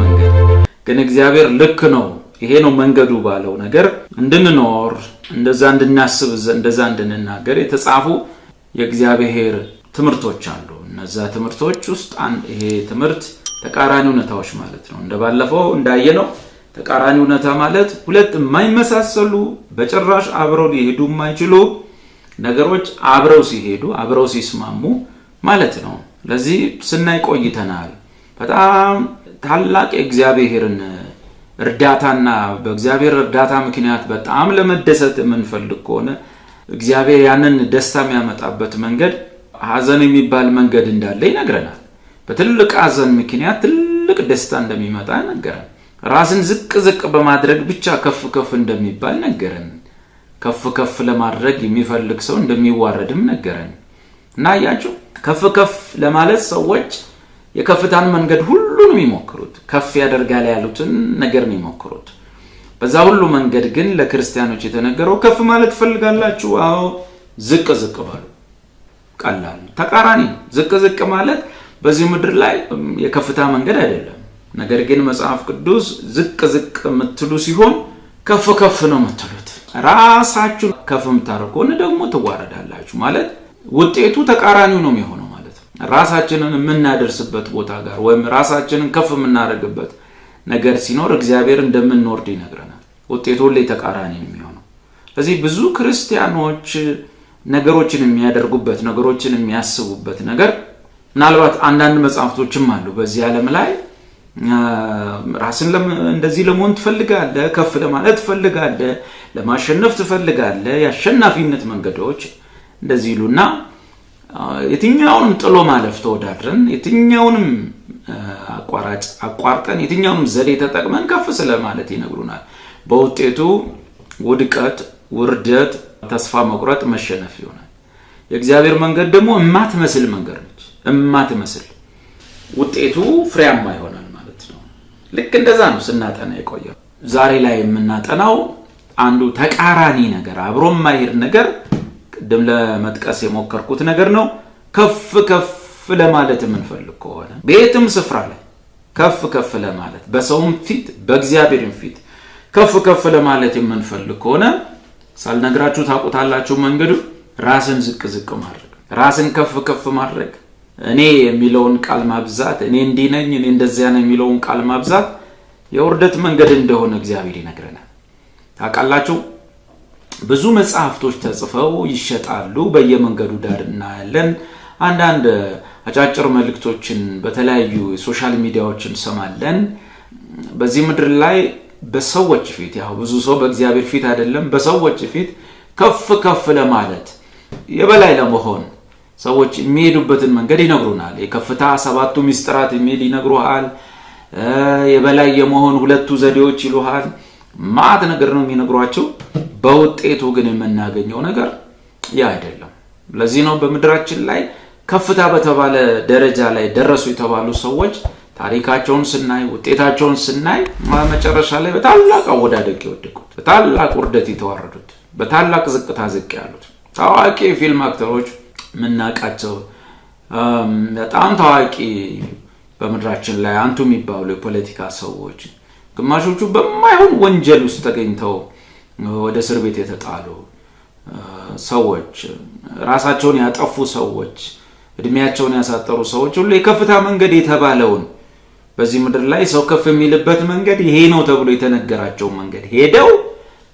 መንገድ ግን እግዚአብሔር ልክ ነው ይሄ ነው መንገዱ ባለው ነገር እንድንኖር እንደዛ እንድናስብ እንደዛ እንድንናገር የተጻፉ የእግዚአብሔር ትምህርቶች አሉ እነዛ ትምህርቶች ውስጥ ይሄ ትምህርት ተቃራኒ እውነታዎች ማለት ነው እንደባለፈው እንዳየነው ተቃራኒ እውነታ ማለት ሁለት የማይመሳሰሉ በጭራሽ አብረው ሊሄዱ የማይችሉ ነገሮች አብረው ሲሄዱ አብረው ሲስማሙ ማለት ነው ለዚህ ስናይ ቆይተናል በጣም ታላቅ የእግዚአብሔርን እርዳታና በእግዚአብሔር እርዳታ ምክንያት በጣም ለመደሰት የምንፈልግ ከሆነ እግዚአብሔር ያንን ደስታ የሚያመጣበት መንገድ ሐዘን የሚባል መንገድ እንዳለ ይነግረናል በትልቅ ሐዘን ምክንያት ትልቅ ደስታ እንደሚመጣ ነገረን ራስን ዝቅ በማድረግ ብቻ ከፍ እንደሚባል ነገረን ከፍ ለማድረግ የሚፈልግ ሰው እንደሚዋረድም ነገረን እና ያያችሁ ከፍ ለማለት ሰዎች የከፍታን መንገድ ሁሉንም ይሞክሩት ከፍ ያደርጋል ያሉትን ነገር ነው ይሞክሩት በዛ ሁሉ መንገድ ግን ለክርስቲያኖች የተነገረው ከፍ ማለት ፈልጋላችሁ አዎ ዝቅ ባሉ ቀላል ተቃራኒ ዝቅ ማለት በዚህ ምድር ላይ የከፍታ መንገድ አይደለም ነገር ግን መጽሐፍ ቅዱስ ዝቅ የምትሉ ሲሆን ከፍ ነው የምትሉት ራሳችሁ ከፍ የምታረቁን ደግሞ ትዋረዳላችሁ ማለት ውጤቱ ተቃራኒው ነው የሚሆነው ማለት ነው ራሳችንን የምናደርስበት ቦታ ጋር ወይም ራሳችንን ከፍ የምናደርግበት ነገር ሲኖር እግዚአብሔር እንደምንወርድ ይነግረናል ውጤቱ ላይ ተቃራኒ ነው የሚሆነው ስለዚህ ብዙ ክርስቲያኖች ነገሮችን የሚያደርጉበት ነገሮችን የሚያስቡበት ነገር ምናልባት አንዳንድ መጽሐፍቶችም አሉ በዚህ ዓለም ላይ ራስን እንደዚህ ለመሆን ትፈልጋለህ ከፍ ለማለት ትፈልጋለህ ለማሸነፍ ትፈልጋለህ ያሸናፊነት መንገዶች እንደዚህ ይሉና የትኛውንም ጥሎ ማለፍ ተወዳድረን የትኛውንም አቋርጠን የትኛውንም ዘዴ ተጠቅመን ከፍ ስለማለት ይነግሩናል በውጤቱ ውድቀት ውርደት ተስፋ መቁረጥ መሸነፍ ይሆናል የእግዚአብሔር መንገድ ደግሞ የማትመስል መንገድ ነች የማትመስል ውጤቱ ፍሬያማ ይሆናል ማለት ነው ልክ እንደዛ ነው ስናጠና የቆየው ዛሬ ላይ የምናጠናው አንዱ ተቃራኒ ነገር አብሮ የማይሄድ ነገር ቅድም ለመጥቀስ የሞከርኩት ነገር ነው ከፍ ለማለት የምንፈልግ ከሆነ በየትም ስፍራ ላይ ከፍ ለማለት በሰውም ፊት በእግዚአብሔርም ፊት ከፍ ለማለት የምንፈልግ ከሆነ ሳልነግራችሁ ታውቁታላችሁ መንገዱ ራስን ዝቅ ማድረግ ራስን ከፍ ማድረግ እኔ የሚለውን ቃል ማብዛት እኔ እንዲህ ነኝ እኔ እንደዚያ ነኝ የሚለውን ቃል ማብዛት የውርደት መንገድ እንደሆነ እግዚአብሔር ይነግረናል ታውቃላችሁ ብዙ መጽሐፍቶች ተጽፈው ይሸጣሉ በየመንገዱ ዳር እናያለን አንዳንድ አጫጭር መልእክቶችን በተለያዩ ሶሻል ሚዲያዎችን ሰማለን በዚህ ምድር ላይ በሰዎች ፊት ያው ብዙ ሰው በእግዚአብሔር ፊት አይደለም በሰዎች ፊት ከፍ ለማለት የበላይ ለመሆን ሰዎች የሚሄዱበትን መንገድ ይነግሩናል የከፍታ ሰባቱ ሚስጥራት የሚል ይነግሩሃል የበላይ የመሆን ሁለቱ ዘዴዎች ይሉሃል ማት ነገር ነው የሚነግሯቸው በውጤቱ ግን የምናገኘው ነገር ያ አይደለም ለዚህ ነው በመድራችን ላይ ከፍታ በተባለ ደረጃ ላይ ደረሱ የተባሉ ሰዎች ታሪካቸውን ስናይ ውጤታቸውን ስናይ መጨረሻ ላይ በታላቅ አወዳደቅ ይወድቁት በታላቅ ውርደት የተዋረዱት በታላቅ ዝቅታ ዝቅ ያሉት ታዋቂ ፊልም አክተሮች ምናቃቸው በጣም ታዋቂ በመድራችን ላይ አንቱ የሚባሉ የፖለቲካ ሰዎች ግማሾቹ በማይሆን ወንጀል ውስጥ ተገኝተው ወደ እስር ቤት የተጣሉ ሰዎች ራሳቸውን ያጠፉ ሰዎች እድሜያቸውን ያሳጠሩ ሰዎች ሁሉ የከፍታ መንገድ የተባለውን በዚህ ምድር ላይ ሰው ከፍ የሚልበት መንገድ ይሄ ነው ተብሎ የተነገራቸው መንገድ ሄደው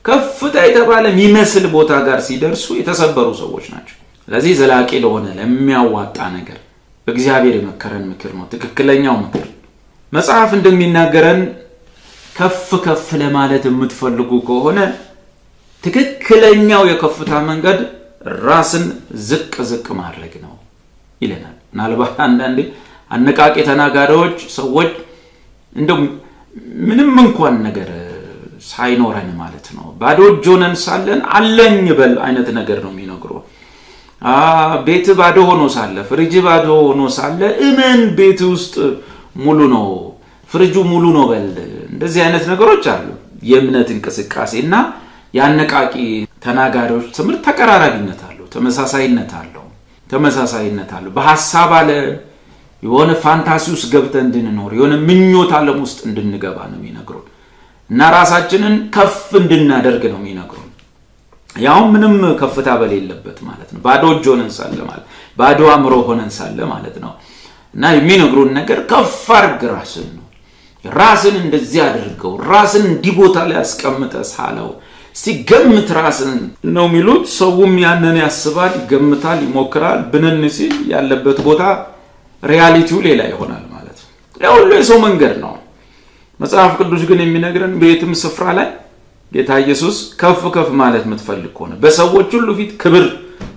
ከፍታ የተባለ የሚመስል ቦታ ጋር ሲደርሱ የተሰበሩ ሰዎች ናቸው ስለዚህ ዘላቂ ለሆነ ለሚያዋጣ ነገር እግዚአብሔር የመከረን ምክር ነው ትክክለኛው ምክር መጽሐፍ እንደሚናገረን ከፍ ለማለት የምትፈልጉ ከሆነ ትክክለኛው የከፍታ መንገድ ራስን ዝቅ ማድረግ ነው ይለናል ምናልባት አንዳንዴ አነቃቂ ተናጋሪዎች ሰዎች እንደው ምንም እንኳን ነገር ሳይኖረን ማለት ነው ባዶ ጆነን ሳለን አለኝ በል አይነት ነገር ነው የሚነግሩ ቤት ባዶ ሆኖ ሳለ ፍሪጅ ባዶ ሆኖ ሳለ እመን ቤት ውስጥ ሙሉ ነው ፍሪጁ ሙሉ ነው በል እንደዚህ አይነት ነገሮች አሉ የእምነት እንቅስቃሴና ያነቃቂ ተናጋሪዎች ትምህርት ተቀራራቢነት አለው ተመሳሳይነት አለው በሐሳብ አለ የሆነ ፋንታሲ ውስጥ ገብተን እንድንኖር የሆነ ምኞት ዓለም ውስጥ እንድንገባ ነው የሚነግሩን እና ራሳችንን ከፍ እንድናደርግ ነው የሚነግሩን። ያው ምንም ከፍታ በሌለበት ማለት ነው። ባዶ እጅ ሆነን ሳለ ማለት ባዶ አእምሮ ሆነን ሳለ ማለት ነው። እና የሚነግሩን ነገር ከፍ አድርግ ራስን ነው። ራስን እንደዚህ አድርገው፣ ራስን እንዲህ ቦታ ላይ አስቀምጠህ ሳለው፣ እስቲ ገምት ራስን ነው የሚሉት። ሰውም ያንን ያስባል፣ ይገምታል፣ ይሞክራል። ብንን ሲል ያለበት ቦታ ሪያሊቲው ሌላ ይሆናል ማለት ነው። ያው ለሰው መንገድ ነው። መጽሐፍ ቅዱስ ግን የሚነግረን በየትም ስፍራ ላይ ጌታ ኢየሱስ ከፍ ከፍ ማለት የምትፈልግ ከሆነ በሰዎች ሁሉ ፊት ክብር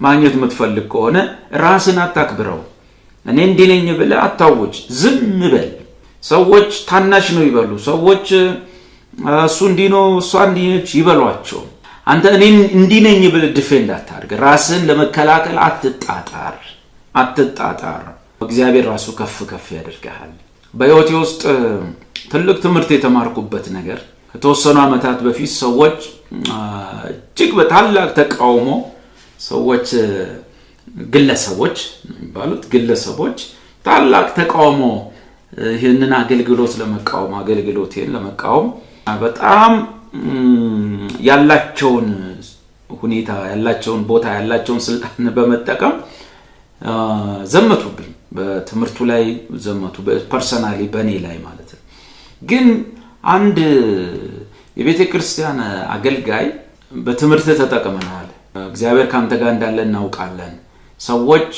ማግኘት የምትፈልግ ከሆነ ራስን አታክብረው። እኔ እንዲህ ነኝ ብለህ አታውጅ፣ ዝም በል። ሰዎች ታናሽ ነው ይበሉ፣ ሰዎች እሱ እንዲህ ነው እሷ እንዲህ ነች ይበሏቸው። አንተ እኔ እንዲህ ነኝ ብለህ ዲፌንድ አታርግ። ራስን ለመከላከል አትጣጣር። እግዚአብሔር ራሱ ከፍ ከፍ ያደርጋል። በሕይወቴ ውስጥ ትልቅ ትምህርት የተማርኩበት ነገር ከተወሰኑ ዓመታት በፊት ሰዎች እጅግ በታላቅ ተቃውሞ ሰዎች ግለሰቦች የሚባሉት ግለሰቦች ታላቅ ተቃውሞ ይህንን አገልግሎት ለመቃወም አገልግሎቴን ለመቃወም በጣም ያላቸውን ሁኔታ ያላቸውን ቦታ ያላቸውን ስልጣን በመጠቀም ዘመቱብኝ። በትምህርቱ ላይ ዘመቱ፣ ፐርሰናሊ በኔ ላይ ማለት ነው። ግን አንድ የቤተ ክርስቲያን አገልጋይ በትምህርት ተጠቅመናል፣ እግዚአብሔር ካንተ ጋር እንዳለ እናውቃለን፣ ሰዎች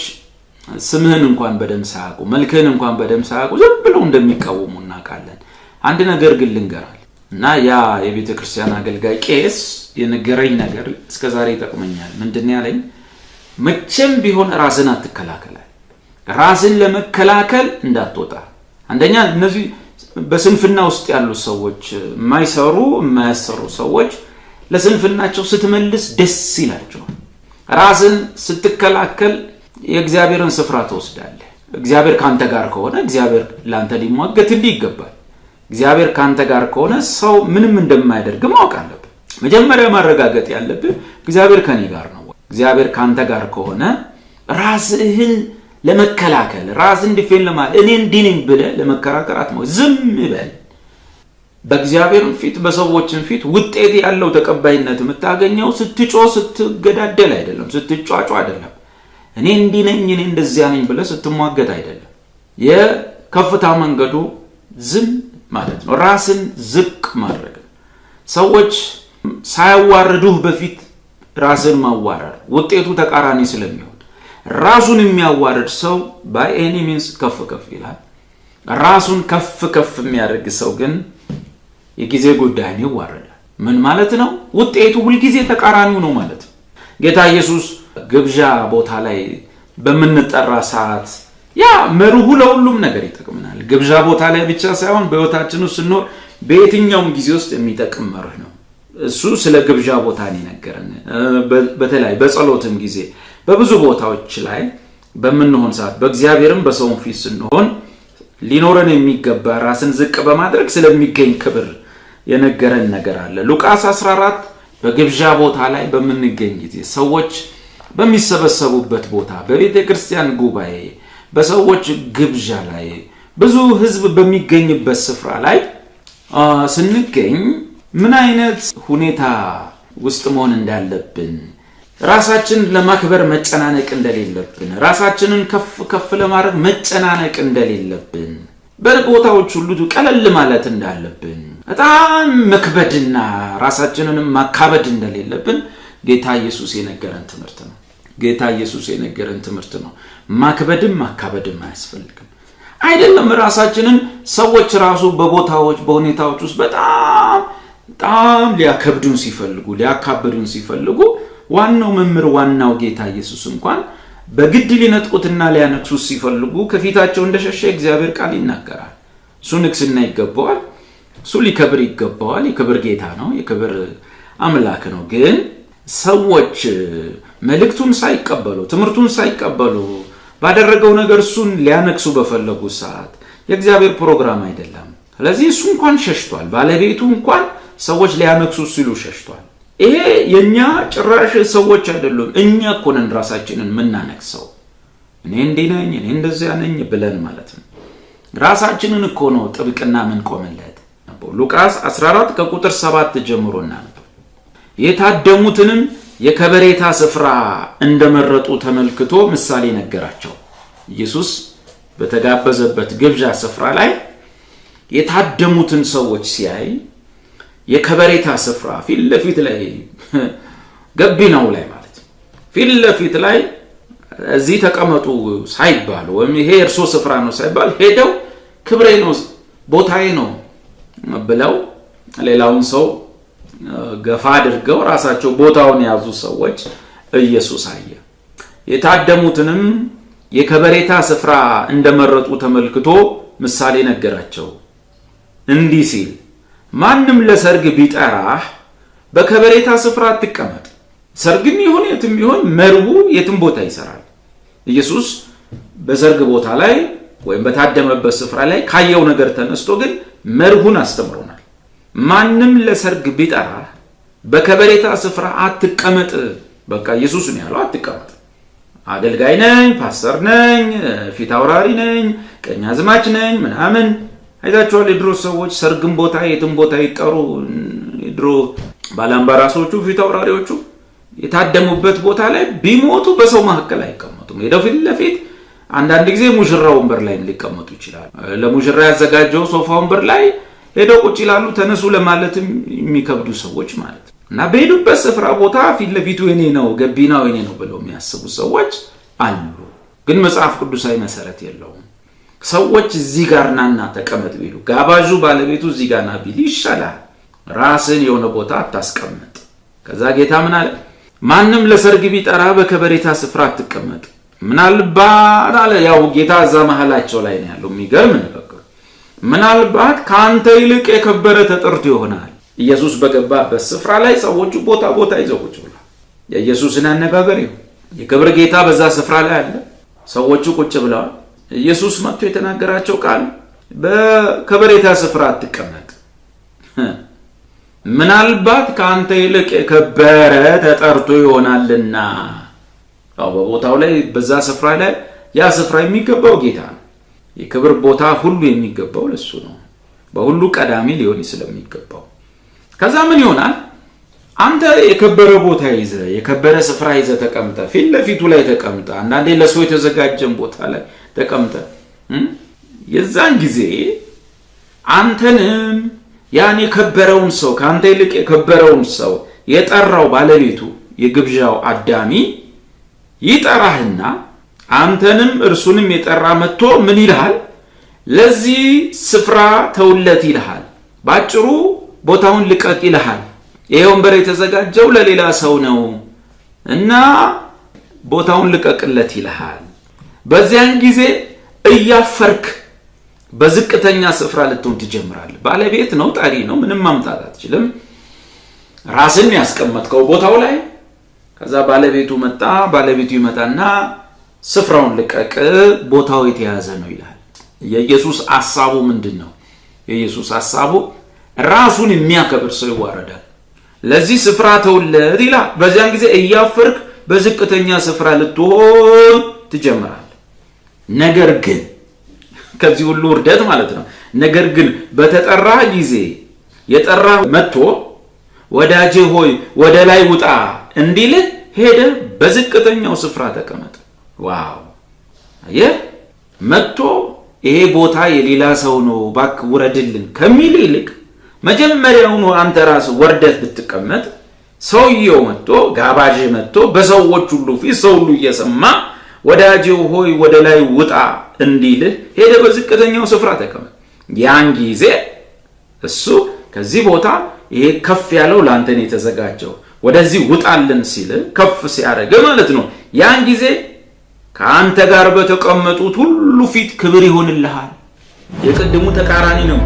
ስምህን እንኳን በደም ሳያውቁ መልክህን እንኳን በደም ሳያውቁ ዝም ብለው እንደሚቃወሙ እናውቃለን። አንድ ነገር ግን ልንገራል እና ያ የቤተ ክርስቲያን አገልጋይ ቄስ የነገረኝ ነገር እስከዛሬ ይጠቅመኛል። ምንድነው ያለኝ? መቼም ቢሆን ራስን አትከላከል። ራስን ለመከላከል እንዳትወጣ። አንደኛ እነዚህ በስንፍና ውስጥ ያሉ ሰዎች የማያሰሩ ሰዎች ለስንፍናቸው ስትመልስ ደስ ይላቸዋል። ራስን ስትከላከል የእግዚአብሔርን ስፍራ ትወስዳለህ። እግዚአብሔር ካንተ ጋር ከሆነ እግዚአብሔር ላንተ ሊሟገትልህ ይገባል። እግዚአብሔር ካንተ ጋር ከሆነ ሰው ምንም እንደማያደርግ ማወቅ አለብህ። መጀመሪያ ማረጋገጥ ያለብህ እግዚአብሔር ከኔ ጋር ነው። እግዚአብሔር ካንተ ጋር ከሆነ ራስህን ለመከላከል ራስን ዲፌን ለማለት እኔ እንዲህ ነኝ ብለህ ለመከራከር አትሞክር። ዝም በል። በእግዚአብሔርም ፊት በሰዎችም ፊት ውጤት ያለው ተቀባይነት የምታገኘው ስትጮህ ስትገዳደል አይደለም፣ ስትጫጫ አይደለም። እኔ እንዲህ ነኝ እኔ እንደዚያ ነኝ ብለህ ስትሟገት አይደለም። የከፍታ መንገዱ ዝም ማለት ነው። ራስን ዝቅ ማድረግ። ሰዎች ሳያዋርዱህ በፊት ራስን ማዋረድ ውጤቱ ተቃራኒ ስለሚሆን ራሱን የሚያዋርድ ሰው by any means ከፍ ከፍ ይላል። ራሱን ከፍ ከፍ የሚያደርግ ሰው ግን የጊዜ ጉዳይ ነው ይዋረዳል። ምን ማለት ነው? ውጤቱ ሁሉ ጊዜ ተቃራኒው ነው ማለት ነው። ጌታ ኢየሱስ ግብዣ ቦታ ላይ በመንጠራ ሰዓት ያ መርሁ ለሁሉም ነገር ይጠቅመናል። ግብዣ ቦታ ላይ ብቻ ሳይሆን በህይወታችን ውስጥ ስንኖር በየትኛውም ጊዜ ውስጥ የሚጠቅም መርህ ነው። እሱ ስለ ግብዣ ቦታ ነው ነገረን። በተለይ በጸሎትም ጊዜ በብዙ ቦታዎች ላይ በመንሆን ሰዓት በእግዚአብሔርም በሰውም ፊት ስንሆን ሊኖረን የሚገባ ራስን ዝቅ በማድረግ ስለሚገኝ ክብር የነገረን ነገር አለ። ሉቃስ 14 በግብዣ ቦታ ላይ በመንገኝ ጊዜ ሰዎች በሚሰበሰቡበት ቦታ በቤተ ክርስቲያን ጉባኤ በሰዎች ግብዣ ላይ ብዙ ህዝብ በሚገኝበት ስፍራ ላይ ስንገኝ ምን አይነት ሁኔታ ውስጥ መሆን እንዳለብን ራሳችንን ለማክበር መጨናነቅ እንደሌለብን ራሳችንን ከፍ ከፍ ለማድረግ መጨናነቅ እንደሌለብን በቦታዎች ሁሉ ቀለል ማለት እንዳለብን በጣም መክበድና ራሳችንን ማካበድ እንደሌለብን ጌታ ኢየሱስ የነገረን ትምህርት ነው። ጌታ ኢየሱስ የነገረን ትምህርት ነው። ማክበድም ማካበድም አያስፈልግም። አይደለም ራሳችንን ሰዎች ራሱ በቦታዎች በሁኔታዎች ውስጥ በጣም ሊያከብዱን ሲፈልጉ ሊያካብዱን ሲፈልጉ ዋናው መምህር ዋናው ጌታ ኢየሱስ እንኳን በግድ ሊነጥቁትና ሊያነክሱት ሲፈልጉ ከፊታቸው እንደሸሸ እግዚአብሔር ቃል ይናገራል። እሱ ንግስና ይገባዋል፣ እሱ ሊከብር ይገባዋል። የክብር ጌታ ነው፣ የክብር አምላክ ነው። ግን ሰዎች መልእክቱን ሳይቀበሉ ትምህርቱን ሳይቀበሉ ባደረገው ነገር እሱን ሊያነክሱ በፈለጉ ሰዓት የእግዚአብሔር ፕሮግራም አይደለም። ስለዚህ እሱ እንኳን ሸሽቷል። ባለቤቱ እንኳን ሰዎች ሊያነክሱ ሲሉ ሸሽቷል። ይሄ የኛ ጭራሽ ሰዎች አይደሉም፣ እኛ እኮ ነን ራሳችንን ምናነክሰው። እኔ እንዲህ ነኝ፣ እኔ እንደዚያ ነኝ ብለን ማለት ነው። ራሳችንን እኮ ነው ጥብቅና ምን ቆመለት። ሉቃስ 14 ከቁጥር 7 ጀምሮ እናነብ። የታደሙትንም የከበሬታ ስፍራ እንደመረጡ ተመልክቶ ምሳሌ ነገራቸው። ኢየሱስ በተጋበዘበት ግብዣ ስፍራ ላይ የታደሙትን ሰዎች ሲያይ የከበሬታ ስፍራ ፊት ለፊት ላይ ገቢናው ላይ ማለት ፊት ለፊት ላይ እዚህ ተቀመጡ ሳይባል ወይም ይሄ እርሶ ስፍራ ነው ሳይባል ሄደው ክብሬ ነው ቦታዬ ነው ብለው ሌላውን ሰው ገፋ አድርገው ራሳቸው ቦታውን ያዙ ሰዎች ኢየሱስ አየ። የታደሙትንም የከበሬታ ስፍራ እንደመረጡ ተመልክቶ ምሳሌ ነገራቸው እንዲህ ሲል፣ ማንም ለሰርግ ቢጠራህ በከበሬታ ስፍራ አትቀመጥ። ሰርግም ይሁን የትም ይሁን መርቡ የትም ቦታ ይሰራል። ኢየሱስ በሰርግ ቦታ ላይ ወይም በታደመበት ስፍራ ላይ ካየው ነገር ተነስቶ ግን መርሁን አስተምሮናል። ማንም ለሰርግ ቢጠራህ በከበሬታ ስፍራ አትቀመጥ። በቃ ኢየሱስ ነው ያለው አትቀመጥ። አገልጋይ ነኝ፣ ፓስተር ነኝ፣ ፊት አውራሪ ነኝ፣ ቀኛዝማች ነኝ ምናምን አይታችኋል። የድሮ ሰዎች ሰርግም ቦታ የትም ቦታ ይጠሩ። የድሮ ባላምባራሶቹ ፊት አውራሪዎቹ የታደሙበት ቦታ ላይ ቢሞቱ በሰው መካከል አይቀመጡም። ሄደው ፊት ለፊት አንዳንድ ጊዜ ሙሽራ ወንበር ላይ ሊቀመጡ ይችላሉ። ለሙሽራ ያዘጋጀው ሶፋ ወንበር ላይ ሄደው ቁጭ ይላሉ። ተነሱ ለማለትም የሚከብዱ ሰዎች ማለት ነው። እና በሄዱበት ስፍራ ቦታ ፊት ለፊቱ የኔ ነው ገቢናው የኔ ነው ብለው የሚያስቡ ሰዎች አሉ። ግን መጽሐፍ ቅዱሳዊ መሰረት የለውም። ሰዎች እዚህ ጋር ናና ተቀመጥ ቢሉ ጋባዡ ባለቤቱ እዚህ ጋር ና ቢል ይሻላል። ራስን የሆነ ቦታ አታስቀምጥ። ከዛ ጌታ ምን አለ? ማንም ለሰርግ ቢጠራ በከበሬታ ስፍራ አትቀመጥ። ምናልባት አለ ያው ጌታ እዛ መሃላቸው ላይ ነው ያለው። የሚገርም ንግግር። ምናልባት ካንተ ይልቅ የከበረ ተጠርቶ ይሆናል። ኢየሱስ በገባበት ስፍራ ላይ ሰዎቹ ቦታ ይዘው ቁጭ ብለዋል። የኢየሱስን አነጋገር ይሁን የክብር ጌታ በዛ ስፍራ ላይ አለ። ሰዎቹ ቁጭ ብለዋል። ኢየሱስ መጥቶ የተናገራቸው ቃል በከበሬታ ስፍራ አትቀመጥ፣ ምናልባት ካንተ ይልቅ የከበረ ተጠርቶ ይሆናልና። ያው በቦታው ላይ በዛ ስፍራ ላይ ያ ስፍራ የሚገባው ጌታ ነው። የክብር ቦታ ሁሉ የሚገባው ለሱ ነው። በሁሉ ቀዳሚ ሊሆን ስለሚገባው ከዛ ምን ይሆናል? አንተ የከበረ ቦታ ይዘ የከበረ ስፍራ ይዘ ተቀምጠ ፊት ለፊቱ ላይ ተቀምጠ አንዳንዴ ለሰው የተዘጋጀን ቦታ ላይ ተቀምጠ የዛን ጊዜ አንተንም ያን የከበረውን ሰው ካንተ ይልቅ የከበረውን ሰው የጠራው ባለቤቱ የግብዣው አዳሚ ይጠራህና አንተንም እርሱንም የጠራ መጥቶ ምን ይልሃል? ለዚህ ስፍራ ተውለት ይልሃል። ባጭሩ ቦታውን ልቀቅ ይልሃል። ይሄ ወንበር የተዘጋጀው ለሌላ ሰው ነው እና ቦታውን ልቀቅለት ይልሃል። በዚያን ጊዜ እያፈርክ በዝቅተኛ ስፍራ ልትሆን ትጀምራለህ። ባለቤት ነው፣ ጠሪ ነው፣ ምንም ማምጣት አትችልም። ራስን ያስቀመጥከው ቦታው ላይ ከዛ ባለቤቱ ይመጣና ስፍራውን ልቀቅ፣ ቦታው የተያዘ ነው ይላል። የኢየሱስ ሐሳቡ ምንድነው? የኢየሱስ ሐሳቡ ራሱን የሚያከብር ሰው ይዋረዳል። ለዚህ ስፍራ ተውለት ይላል። በዚያን ጊዜ እያፈርክ በዝቅተኛ ስፍራ ልትሆን ትጀምራለህ። ነገር ግን ከዚህ ሁሉ ውርደት ማለት ነው። ነገር ግን በተጠራ ጊዜ የጠራ መጥቶ ወዳጄ ሆይ ወደ ላይ ውጣ እንዲልህ ሄደ በዝቅተኛው ስፍራ ተቀመጥ። ዋው! አየህ መጥቶ ይሄ ቦታ የሌላ ሰው ነው ባክ ውረድልን ከሚል ይልቅ መጀመሪያውኑ አንተ ራስ ወርደት ብትቀመጥ ሰውየው መጥቶ ጋባዥ መጥቶ በሰዎች ሁሉ ፊት ሰው ሁሉ እየሰማ ወዳጄ ሆይ ወደ ላይ ውጣ እንዲልህ ሄደ በዝቅተኛው ስፍራ ተቀመጥ። ያን ጊዜ እሱ ከዚህ ቦታ ይሄ ከፍ ያለው ላንተ ነው የተዘጋጀው ወደዚህ ውጣልን ሲል ከፍ ሲያደርግ ማለት ነው። ያን ጊዜ ከአንተ ጋር በተቀመጡት ሁሉ ፊት ክብር ይሆንልሃል። የቅድሙ ተቃራኒ ነው።